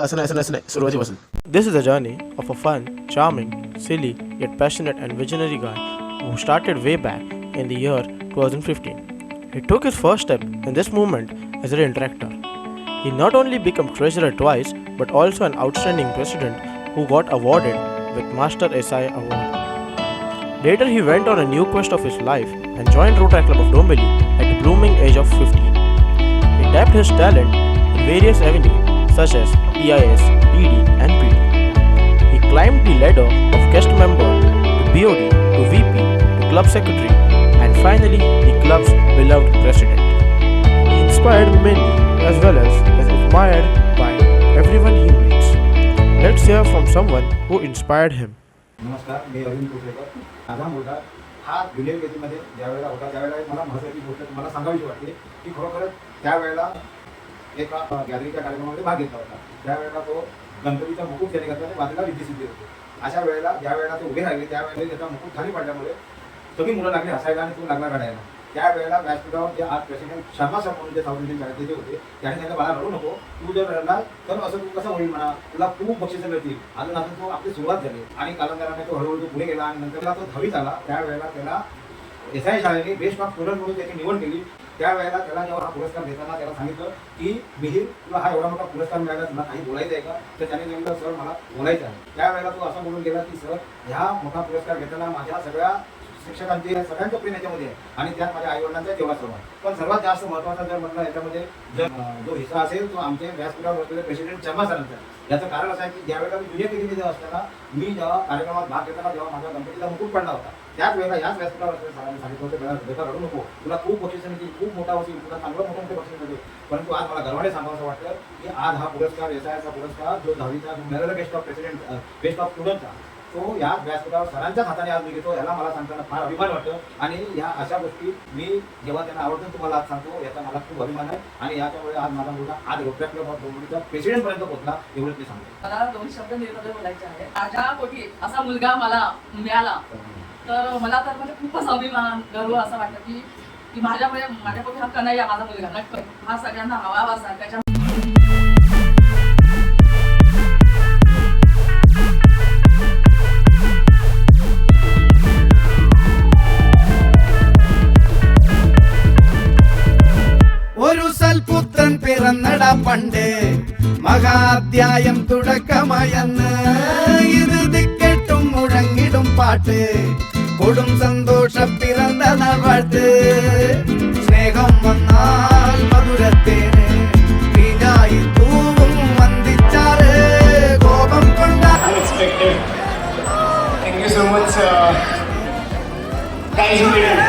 असं नाही सुरुवातीपासून. This is the journey of a fun, charming, silly, yet passionate and visionary guy who started way back in the year 2015. He took his first step in this movement as an interactor. He not only became treasurer twice, but also an outstanding president who got awarded with Master SI Award. Later, he went on a new quest of his life and joined Rotary Club of Dombivli at the blooming age of 15. He tapped his talent in various avenues such as PIS, PD, and PD. He climbed the ladder of guest member to BOD to VP to club secretary and finally the club's beloved president. He inspired many as well as admired by everyone he meets. Let's hear from someone who inspired him. नमस्कार, मी अरविंद कुसरेकर. माझा मुलगा हा junior केजीमध्ये ज्यावेळेला होता त्यावेळेला मला महत्त्वाची गोष्ट तुम्हाला सांगावीशी वाटते की खरोखरच त्यावेळेला एका गॅदरिंगच्या कार्यक्रमामध्ये भाग घेतला होता. त्यावेळेला तो गणपतीचा मुकुट त्याने घातला आणि बाजूला रिद्धिसिद्धी होती. अशा वेळेला ज्यावेळेला ते उभे राहिले त्यावेळेला त्याचा मुकुट खाली पडल्यामुळे सगळी मुलं लागली हसायला आणि तो लागला रडायला. त्यावेळेला व्यासपीठावर जे आज प्रेसिडेंट शर्मा सर म्हणून जे साऊथ इंडियन शाळेतले जे होते त्याने सांगितलं बाळा रडू नको, तू जर रडला तर असं तू कसं होईल म्हणा, तुला खूप बक्षिसं मिळतील. अजून अजून तो आपली सुरुवात झाली आणि कालांतराने तो हळूहळू पुढे गेला आणि नंतर तो 10वीत आला. त्यावेळेला त्याला SI शाळेने बेस्ट ऑफ स्टुडंट म्हणून त्याची निवड केली. त्यावेळेला त्याला जेव्हा हा पुरस्कार देताना त्याला सांगितलं की मिहिर, तुला हा एवढा मोठा पुरस्कार मिळाला, तुला काही बोलायचं आहे का? तर त्याने सांगितलं सर मला बोलायचं आहे. त्यावेळेला तो असं बोलून गेला की सर ह्या मोठा पुरस्कार घेताना माझ्या सगळ्या शिक्षकांचे सगळ्यांचं प्रेम याच्यामध्ये आहे आणि त्यात माझ्या आईवडिलांचा तेवढा सहभाग. पण सर्वात जास्त महत्त्वाचा जर म्हटलं याच्यामध्ये जर जो हिस्सा असेल तो आमचे व्यासपीठावर बसलेले प्रेसिडेंट शर्मा सरांचा. याचं कारण असं आहे की ज्यावेळेला मी ज्युनियर केजीमध्ये असताना मी जेव्हा कार्यक्रमात भाग घेताना जेव्हा माझा गणपतीचा मुकुट पडला होता त्याच वेळेला याच व्यासपीठावर असलेल्या सरांनी सांगितलं होतं बेटा रडू नको, तुला खूप बक्षिसं मिळतील, खूप मोठा होईल, तुला चांगलं मोठं बक्षीस मिळेल. परंतु आज मला गर्वाने सांगावं असं वाटतं की आज हा पुरस्कार SIचा पुरस्कार जो 10वीचा मिळालेला best of president best of स्टुडंटचा तो या व्यासपीठावर सरांच्याच हाताने आज मी घेतो. याला मला सांगताना फार अभिमान वाटतं आणि या अशा गोष्टी मी जेव्हा त्यांना आवडतं तुम्हाला आज सांगतो याचा मला खूप अभिमान आहे आणि याच्यामुळे आज माझा मुलगा आज रोटरी क्लब ऑफ डोंबिवलीचा प्रेसिडेंट पर्यंत पोहोचला एवढंच मी सांगतो. मला 2 शब्द निर्णय बोलायचे आहे. माझ्या पोटी असा मुलगा मला मिळाला तर मला तर म्हणजे खूपच अभिमान गर्व असं वाटतं की माझ्या पोटी हा कन्हैया माझा मुलगा नक्की हा सगळ्यांना हवा सारख्याच्या. പുത്രൻ പിറന്നടാ പണ്ട് മഹാധ്യായം തുടക്കമായെന്ന് ഇത് ദിക്കെട്ടും മുഴങ്ങിടും പാട്ട് കൊടും സന്തോഷം പിറന്ന നാൾവാഴ്ത്ത് സ്നേഹം വന്നാൽ മധുരത്തേന് വീഞ്ഞായി പൂവും വന്ദിച്ചാറ് കോപം കൊണ്ടാ. Thank you so much guys who did it.